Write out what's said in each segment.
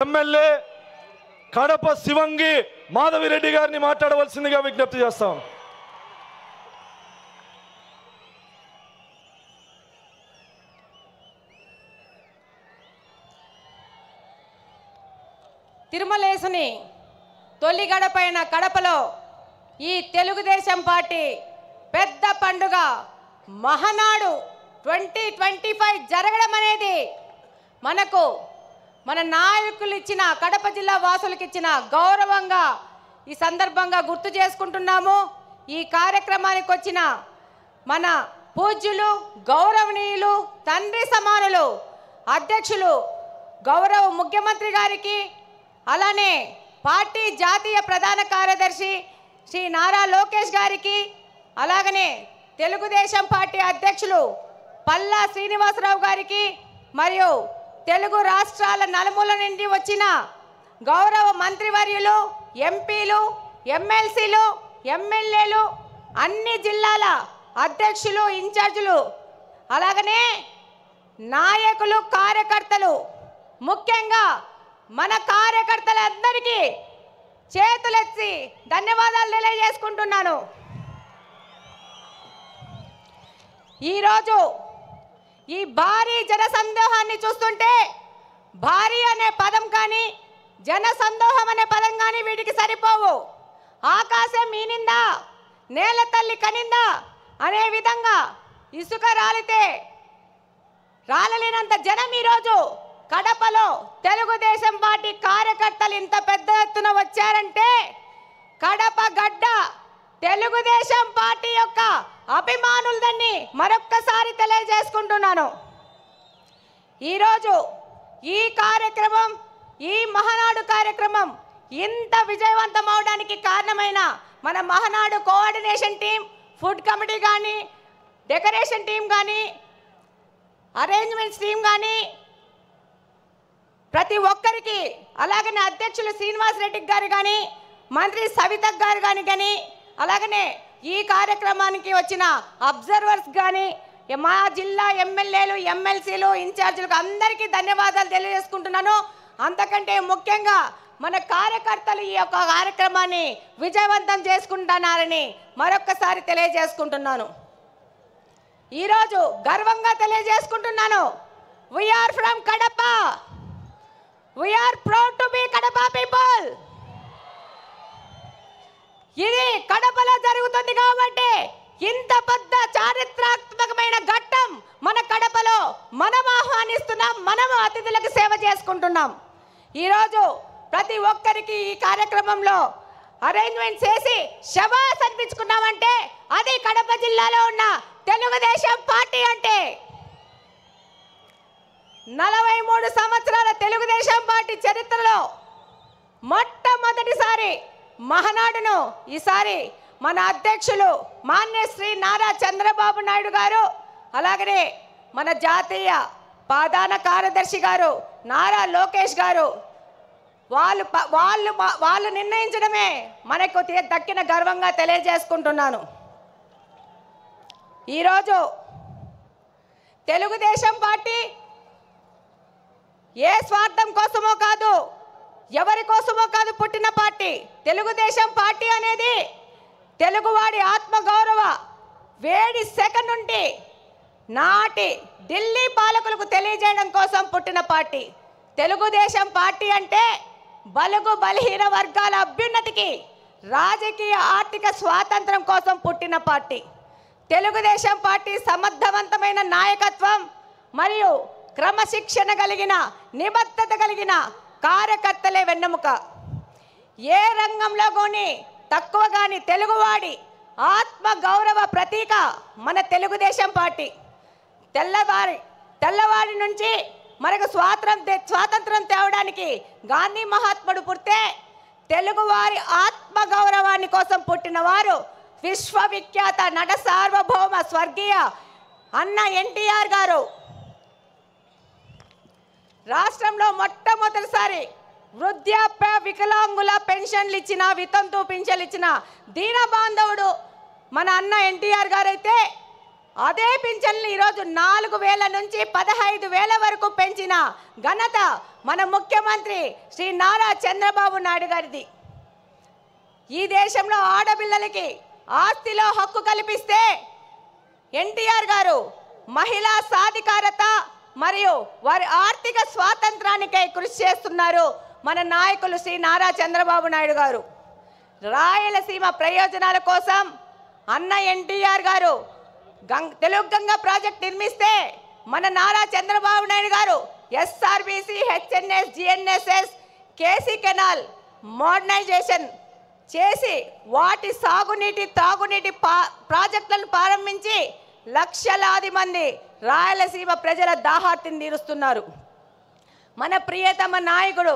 MLA Kadapa శివంగి Madhavi Reddy గారిని మాట్లాడవలసిందిగా విజ్ఞప్తి చేస్తాం. తిరుమలేసుని తొలి గడపైన కడపలో ఈ తెలుగుదేశం పార్టీ పెద్ద పండుగ మహానాడు 2025 జరగడం అనేది మనకు మన నాయకులు ఇచ్చిన కడప జిల్లా వాసులకు ఇచ్చిన గౌరవంగా ఈ సందర్భంగా గుర్తు చేసుకుంటున్నాము. ఈ కార్యక్రమానికి వచ్చిన మన పూజ్యులు గౌరవనీయులు తండ్రి సమానులు అధ్యక్షులు గౌరవ ముఖ్యమంత్రి గారికి, అలానే పార్టీ జాతీయ ప్రధాన కార్యదర్శి శ్రీ నారా లోకేష్ గారికి, అలాగనే తెలుగుదేశం పార్టీ అధ్యక్షులు పల్లా శ్రీనివాసరావు గారికి, మరియు తెలుగు రాష్ట్రాల నలుమూల నుండి వచ్చిన గౌరవ మంత్రివర్యులు, ఎంపీలు, ఎమ్మెల్సీలు, ఎమ్మెల్యేలు, అన్ని జిల్లాల అధ్యక్షులు, ఇన్ఛార్జీలు, అలాగనే నాయకులు, కార్యకర్తలు, ముఖ్యంగా మన కార్యకర్తలందరికీ చేతులెత్తి ధన్యవాదాలు తెలియజేసుకుంటున్నాను. ఈరోజు ఈ భారీ జనసందోహాన్ని చూస్తుంటే భారీ అనే పదం కానీ జనసందోహం అనే పదం కానీ వీటికి సరిపోవు. ఆకాశం ఈనిందా, నేల తల్లి కనిందా అనే విధంగా ఇసుక రాలితే రాలలేనంత జనం ఈరోజు కడపలో తెలుగుదేశం పార్టీ కార్యకర్తలు ఇంత పెద్ద ఎత్తున వచ్చారంటే కడప గడ్డ తెలుగుదేశం పార్టీ యొక్క అభిమానులదని మరొక్కసారి తెలియజేసుకుంటున్నాను. ఈరోజు ఈ కార్యక్రమం, ఈ మహానాడు కార్యక్రమం ఇంత విజయవంతం అవడానికి కారణమైన మన Mahanadu coordination team, food committee కానీ, డెకరేషన్ టీం కానీ, అరేంజ్మెంట్స్ టీం కానీ, ప్రతి ఒక్కరికి, అలాగనే అధ్యక్షులు శ్రీనివాస్ రెడ్డి గారు కానీ, మంత్రి సవిత గారు కానీ, అలాగనే ఈ కార్యక్రమానికి వచ్చిన అబ్జర్వర్స్ కానీ, మా జిల్లా ఎమ్మెల్యేలు, ఎమ్మెల్సీలు, ఇన్ఛార్జీలకు అందరికీ ధన్యవాదాలు తెలియజేసుకుంటున్నాను. అంతకంటే ముఖ్యంగా మన కార్యకర్తలు ఈ యొక్క కార్యక్రమాన్ని విజయవంతం చేసుకుంటున్నారని మరొక్కసారి తెలియజేసుకుంటున్నాను. ఈరోజు గర్వంగా తెలియజేసుకుంటున్నాను, we are from Kadapa, we are proud to be Kadapa people. ఇది కడపలో జరుగుతుంది కాబట్టి ఇంత పెద్ద చారిత్రాత్మకమైన ఘట్టం మన కడపలో మనం ఆహ్వానిస్తున్నాం, మనం అతిథులకు సేవ చేసుకుంటున్నాం. ఈరోజు ప్రతి ఒక్కరికి ఈ కార్యక్రమంలో అరేంజ్మెంట్ చేసి శబాస్ అనిపించుకున్నామంటే అది కడప జిల్లాలో ఉన్న తెలుగుదేశం పార్టీ అంటే. 43 సంవత్సరాల తెలుగుదేశం పార్టీ చరిత్రలో మొట్టమొదటిసారి మహానాడును ఈసారి మన అధ్యక్షులు మాన్యశ్రీ నారా చంద్రబాబు నాయుడు గారు, అలాగనే మన జాతీయ ప్రధాన కార్యదర్శి గారు నారా లోకేష్ గారు వాళ్ళు నిర్ణయించడమే మనకు దక్కిన గర్వంగా తెలియజేసుకుంటున్నాను. ఈరోజు తెలుగుదేశం పార్టీ ఏ స్వార్థం కోసమో కాదు, ఎవరి కోసమో కాదు పుట్టిన పార్టీ. తెలుగుదేశం పార్టీ అనేది తెలుగువాడి ఆత్మగౌరవ వేడి సెకండ్ నుండి నాటి ఢిల్లీ పాలకులకు తెలియజేయడం కోసం పుట్టిన పార్టీ. తెలుగుదేశం పార్టీ అంటే బలుగు బలహీన వర్గాల అభ్యున్నతికి, రాజకీయ ఆర్థిక స్వాతంత్రం కోసం పుట్టిన పార్టీ. తెలుగుదేశం పార్టీ సమర్థవంతమైన నాయకత్వం మరియు క్రమశిక్షణ కలిగిన, నిబద్ధత కలిగిన కార్యకర్తలే వెన్నెముక. ఏ రంగంలో కానీ తక్కువ కానీ తెలుగువాడి ఆత్మ గౌరవ ప్రతీక మన తెలుగుదేశం పార్టీ. తెల్లవాడి నుంచి మనకు స్వాతంత్రం తేవడానికి గాంధీ మహాత్ముడు పుడితే తెలుగువారి ఆత్మ గౌరవాన్ని కోసం పుట్టిన వారు విశ్వవిఖ్యాత నట సార్వభౌమ స్వర్గీయ అన్న ఎన్టీఆర్ గారు. రాష్ట్రంలో మొట్టమొదటిసారి వృద్ధాప్య వికలాంగుల పెన్షన్లు ఇచ్చిన, వితంతు పింఛన్లు ఇచ్చిన దీన బాంధవుడు మన అన్న ఎన్టీఆర్ గారు అయితే, అదే పింఛన్లు ఈరోజు 4,000 నుంచి 15,000 వరకు పెంచిన ఘనత మన ముఖ్యమంత్రి శ్రీ నారా చంద్రబాబు నాయుడు గారిది. ఈ దేశంలో ఆడపిల్లలకి ఆస్తిలో హక్కు కల్పిస్తే ఎన్టీఆర్ గారు మహిళా సాధికారత మరియు వారి ఆర్థిక స్వాతంత్రానికై కృషి చేస్తున్నారు మన నాయకులు శ్రీ నారా చంద్రబాబు నాయుడు గారు. రాయలసీమ ప్రయోజనాల కోసం అన్న ఎన్టీఆర్ గారు తెలుగు గంగ ప్రాజెక్ట్ నిర్మిస్తే మన Nara Chandrababu Naidu garu SRBC, HNS, GNSS, KC canal modernization చేసి వాటి సాగునీటి తాగునీటి ప్రాజెక్టులను ప్రారంభించి లక్షలాది మంది రాయలసీమ ప్రజల దాహార్తిని తీరుస్తున్నారు. మన ప్రియతమ నాయకుడు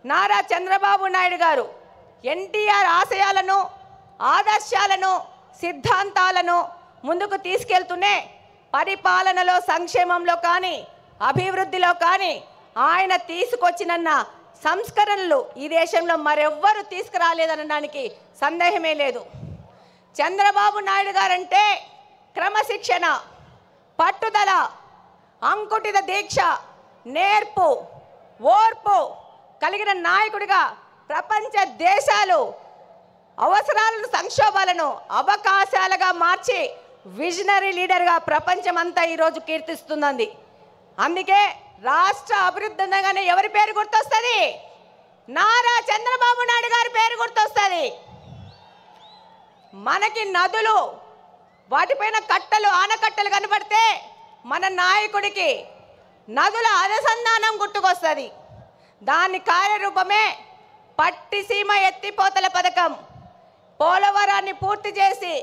నారా చంద్రబాబు నాయుడు గారు ఎన్టీఆర్ ఆశయాలను, ఆదర్శాలను, సిద్ధాంతాలను ముందుకు తీసుకెళ్తూనే పరిపాలనలో, సంక్షేమంలో కానీ, అభివృద్ధిలో కానీ ఆయన తీసుకొచ్చినన్న సంస్కరణలు ఈ దేశంలో మరెవ్వరూ తీసుకురాలేదనడానికి సందేహమే లేదు. చంద్రబాబు నాయుడు గారంటే క్రమశిక్షణ, పట్టుదల, అంకుటిత దీక్ష, నేర్పు, ఓర్పు కలిగిన నాయకుడిగా ప్రపంచ దేశాలు అవసరాలను, సంక్షోభాలను అవకాశాలుగా మార్చి విజనరీ లీడర్గా ప్రపంచమంతా ఈరోజు కీర్తిస్తున్నది. అందుకే రాష్ట్ర అభివృద్ధి అనగానే ఎవరి పేరు గుర్తొస్తుంది? నారా చంద్రబాబు నాయుడు గారి పేరు గుర్తొస్తుంది. మనకి నదులు, వాటిపైన కట్టలు, ఆనకట్టలు కనబడితే మన నాయకుడికి నదుల అనుసంధానం గుర్తుకొస్తుంది. దాని కార్యరూపమే పట్టిసీమ ఎత్తిపోతల పథకం. పోలవరాన్ని పూర్తి చేసి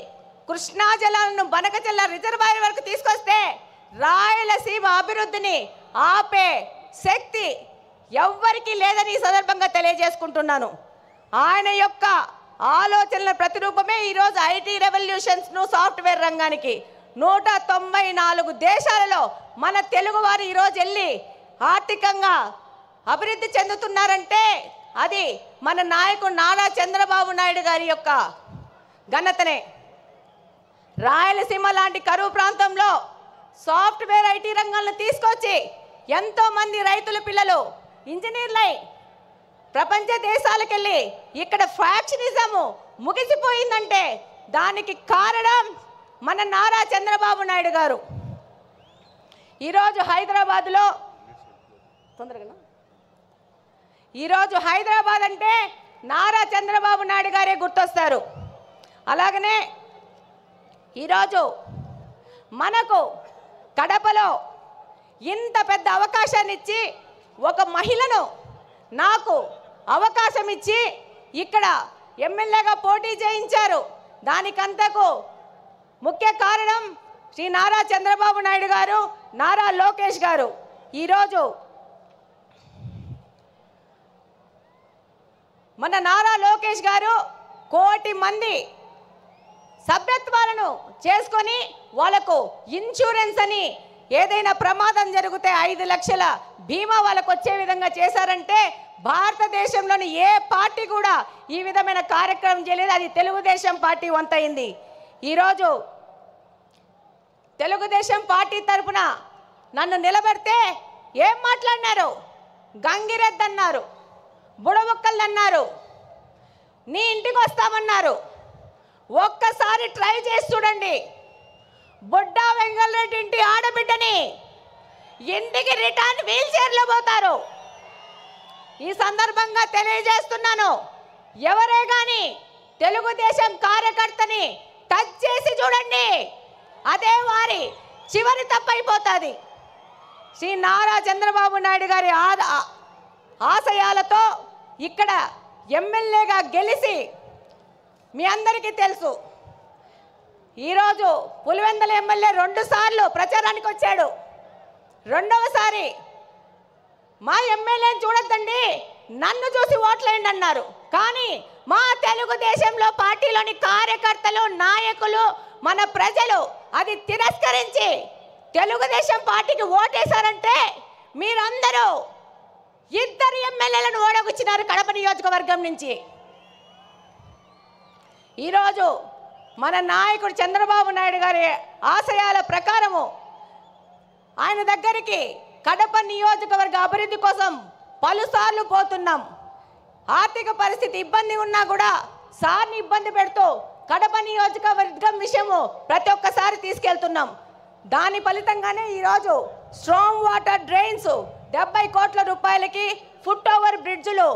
కృష్ణా జలాలను బనకచెల్ల రిజర్వాయర్ వరకు తీసుకొస్తే రాయలసీమ అభివృద్ధిని ఆపే శక్తి ఎవ్వరికీ లేదని ఈ సందర్భంగా తెలియజేసుకుంటున్నాను. ఆయన యొక్క ఆలోచనల ప్రతిరూపమే ఈరోజు ఐటీ రెవల్యూషన్స్ను, సాఫ్ట్వేర్ రంగానికి 194 దేశాలలో మన తెలుగువారు ఈరోజు వెళ్ళి ఆర్థికంగా అభివృద్ధి చెందుతున్నారంటే అది మన నాయకుడు నారా చంద్రబాబు నాయుడు గారి యొక్క ఘనతనే. రాయలసీమ లాంటి కరువు ప్రాంతంలో సాఫ్ట్వేర్ ఐటీ రంగాలను తీసుకొచ్చి ఎంతోమంది రైతుల పిల్లలు ఇంజనీర్లై ప్రపంచ దేశాలకు వెళ్ళి ఇక్కడ ఫ్యాక్షనిజము ముగిసిపోయిందంటే దానికి కారణం మన నారా చంద్రబాబు నాయుడు గారు. ఈరోజు హైదరాబాద్ అంటే నారా చంద్రబాబు నాయుడు గారే గుర్తొస్తారు. అలాగనే ఈరోజు మనకు కడపలో ఇంత పెద్ద అవకాశాన్ని ఇచ్చి ఒక మహిళను నాకు అవకాశం ఇచ్చి ఇక్కడ ఎమ్మెల్యేగా పోటీ చేయించారు. దానికంతకు ముఖ్య కారణం శ్రీ నారా చంద్రబాబు నాయుడు గారు, నారా లోకేష్ గారు. ఈరోజు మన నారా లోకేష్ గారు 1 కోటి మంది సభ్యత్వాలను చేసుకొని వాళ్ళకు ఇన్సూరెన్స్ అని ఏదైనా ప్రమాదం జరిగితే 5 లక్షల బీమా వాళ్ళకు వచ్చే విధంగా చేశారంటే భారతదేశంలోని ఏ పార్టీ కూడా ఈ విధమైన కార్యక్రమం చేయలేదు. అది తెలుగుదేశం పార్టీ వంతైంది. ఈరోజు తెలుగుదేశం పార్టీ తరఫున నన్ను నిలబెడితే ఏం మాట్లాడినారు? గంగిరెద్దు అన్నారు, బుడబుక్కలు అన్నారు, నీ ఇంటికి వస్తామన్నారు. ఒక్కసారి ట్రై చేసి చూడండి. బుడ్డా వెంగళరెడ్డి ఇంటి ఆడబిడ్డని ఇంటికి రిటర్న్ వీల్ చైర్లో పోతారు. ఈ సందర్భంగా తెలియజేస్తున్నాను, ఎవరే కానీ తెలుగుదేశం కార్యకర్తని టచ్ చేసి చూడండి, అదే వారి చివరి తప్పైపోతుంది. శ్రీ నారా చంద్రబాబు నాయుడు గారి ఆశయాలతో ఇక్కడ ఎమ్మెల్యేగా గెలిచి మీ అందరికీ తెలుసు. ఈరోజు పులివెందుల ఎమ్మెల్యే 2 సార్లు ప్రచారానికి వచ్చాడు. రెండవసారి మా ఎమ్మెల్యేని చూడొద్దండి, నన్ను చూసి ఓట్లేయండి అన్నారు. కానీ మా తెలుగుదేశంలో పార్టీలోని కార్యకర్తలు, నాయకులు, మన ప్రజలు అది తిరస్కరించి తెలుగుదేశం పార్టీకి ఓటేశారంటే మీరందరూ 2 ఎమ్మెల్యేలను ఓడగొచ్చినారు కడప నియోజకవర్గం నుంచి. ఈరోజు మన నాయకుడు చంద్రబాబు నాయుడు గారి ఆశయాల ప్రకారము ఆయన దగ్గరికి కడప నియోజకవర్గ అభివృద్ధి కోసం పలుసార్లు పోతున్నాం. ఆర్థిక పరిస్థితి ఇబ్బంది ఉన్నా కూడా సార్ని ఇబ్బంది పెడుతూ కడప నియోజకవర్గం విషయము ప్రతి ఒక్కసారి తీసుకెళ్తున్నాం. దాని ఫలితంగానే ఈరోజు స్ట్రాంగ్ వాటర్ డ్రైన్స్ 70 కోట్ల రూపాయలకి, ఫుట్ ఓవర్ బ్రిడ్జ్లు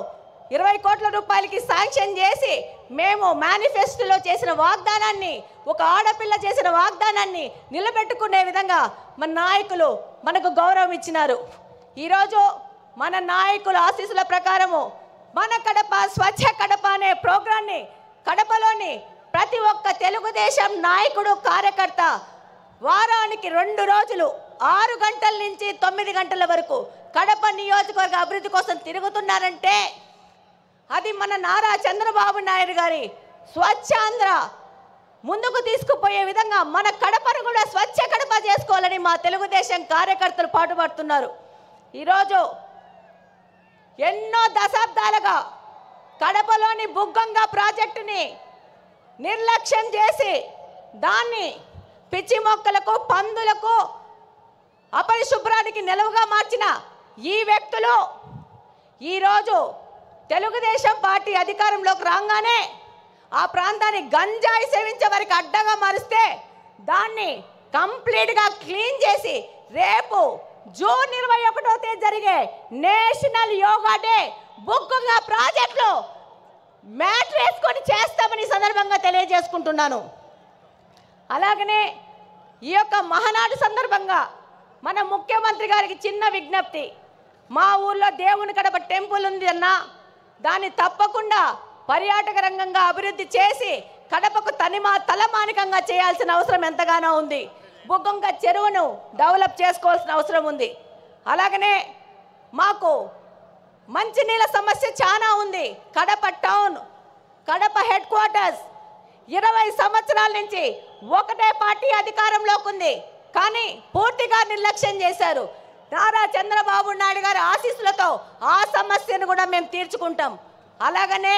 20 కోట్ల రూపాయలకి శాంక్షన్ చేసి మేము మేనిఫెస్టోలో చేసిన వాగ్దానాన్ని, ఒక ఆడపిల్ల చేసిన వాగ్దానాన్ని నిలబెట్టుకునే విధంగా మన నాయకులు మనకు గౌరవం ఇచ్చినారు. ఈరోజు మన నాయకుల ఆశీస్సుల ప్రకారము మన కడప స్వచ్ఛ కడప అనే ప్రోగ్రాన్ని కడపలోని ప్రతి ఒక్క తెలుగుదేశం నాయకుడు కార్యకర్త వారానికి 2 రోజులు 6 గంటల నుంచి 9 గంటల వరకు కడప నియోజకవర్గ అభివృద్ధి కోసం తిరుగుతున్నారంటే అది మన నారా చంద్రబాబు నాయుడు గారి స్వచ్ఛాంధ్ర ముందుకు తీసుకుపోయే విధంగా మన కడపను కూడా స్వచ్ఛ కడప చేసుకోవాలని మా తెలుగుదేశం కార్యకర్తలు పాటుపడుతున్నారు. ఈరోజు ఎన్నో దశాబ్దాలుగా కడపలోని బుగ్గంగా ప్రాజెక్టుని నిర్లక్ష్యం చేసి దాన్ని పిచ్చి మొక్కలకు, పందులకు, అపరిశుభ్రానికి నిలవుగా మార్చిన ఈ వ్యక్తులు ఈరోజు తెలుగుదేశం పార్టీ అధికారంలోకి రాగానే ఆ ప్రాంతాన్ని గంజాయి సేవించే వారికి అడ్డగా మారిస్తే దాన్ని కంప్లీట్గా క్లీన్ చేసి రేపు జూన్ 21వ తేదీ జరిగే నేషనల్ యోగా డే బుగ్గంగా ప్రాజెక్టులో మ్యాట్ వేసుకొని చేస్తామని సందర్భంగా తెలియజేసుకుంటున్నాను. అలాగనే ఈ యొక్క మహానాడు సందర్భంగా మన ముఖ్యమంత్రి గారికి చిన్న విజ్ఞప్తి. మా ఊర్లో దేవుని కడప టెంపుల్ ఉంది అన్న, దాన్ని తప్పకుండా పర్యాటక రంగంగా అభివృద్ధి చేసి కడపకు తలమానికంగా చేయాల్సిన అవసరం ఎంతగానో ఉంది. బుగ్గంగా చెరువును డెవలప్ చేసుకోవాల్సిన అవసరం ఉంది. అలాగనే మాకు మంచినీళ్ళ సమస్య చాలా ఉంది. Kadapa town, Kadapa head quarters 20 సంవత్సరాల నుంచి ఒకటే పార్టీ అధికారంలోకి ఉంది, కానీ పూర్తిగా నిర్లక్ష్యం చేశారు. నారా చంద్రబాబు నాయుడు గారి ఆశీస్సులతో ఆ సమస్యను కూడా మేము తీర్చుకుంటాం. అలాగనే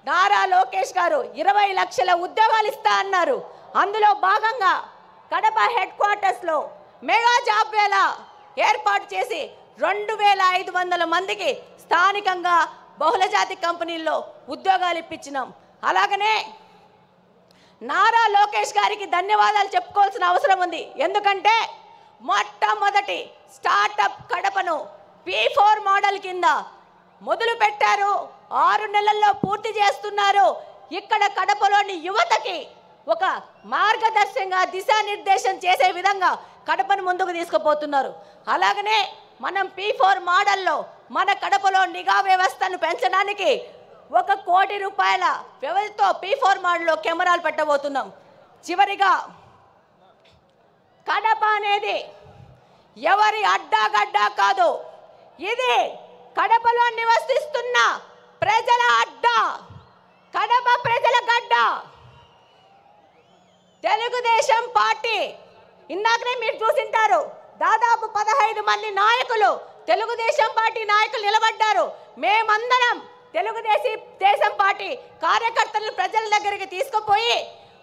నారా లోకేష్ గారు 20 లక్షల ఉద్యోగాలు ఇస్తా అన్నారు. అందులో భాగంగా కడప హెడ్ క్వార్టర్స్లో మెగా జాబ్ వేళ ఏర్పాటు చేసి 2500 మందికి స్థానికంగా బహుళజాతి కంపెనీల్లో ఉద్యోగాలు ఇప్పించినాం. అలాగనే నారా లోకేష్ గారికి ధన్యవాదాలు చెప్పుకోవాల్సిన అవసరం ఉంది. ఎందుకంటే మొట్టమొదటి స్టార్టప్ కడపను P4 మోడల్ కింద మొదలు పెట్టారు. 6 నెలల్లో పూర్తి చేస్తున్నారు. ఇక్కడ కడపలోని యువతకి ఒక మార్గదర్శకంగా దిశానిర్దేశం చేసే విధంగా కడపను ముందుకు తీసుకుపోతున్నారు. అలాగనే మనం P4 మోడల్లో మన కడపలో నిఘా వ్యవస్థను పెంచడానికి 1 కోటి రూపాయల వ్యవధితో P4 మోడల్లో కెమెరాలు పెట్టబోతున్నాం. చివరిగా కడప అనేది ఎవరి అడ్డాగడ్డా కాదు, ఇది కడపలో నివసిస్తున్న ప్రజల అడ్డా, కడప ప్రజల గడ్డ. తెలుగుదేశం పార్టీ ఇందాకనే మీరు చూసింటారు, దాదాపు 15 మంది నాయకులు తెలుగుదేశం పార్టీ నాయకులు నిలబడ్డారు. మేమందరం తెలుగుదేశం పార్టీ కార్యకర్తలను ప్రజల దగ్గరికి తీసుకుపోయి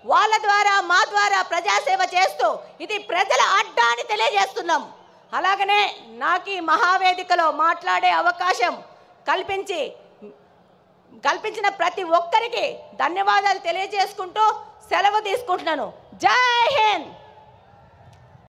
వాళ్ళ ద్వారా మా ద్వారా ప్రజాసేవ చేస్తూ ఇది ప్రజల అడ్డా అని తెలియజేస్తున్నాం. అలాగనే నాకు ఈ మహావేదికలో మాట్లాడే అవకాశం కల్పించిన ప్రతి ఒక్కరికి ధన్యవాదాలు తెలియజేసుకుంటూ సెలవు తీసుకుంటున్నాను. జై హింద్.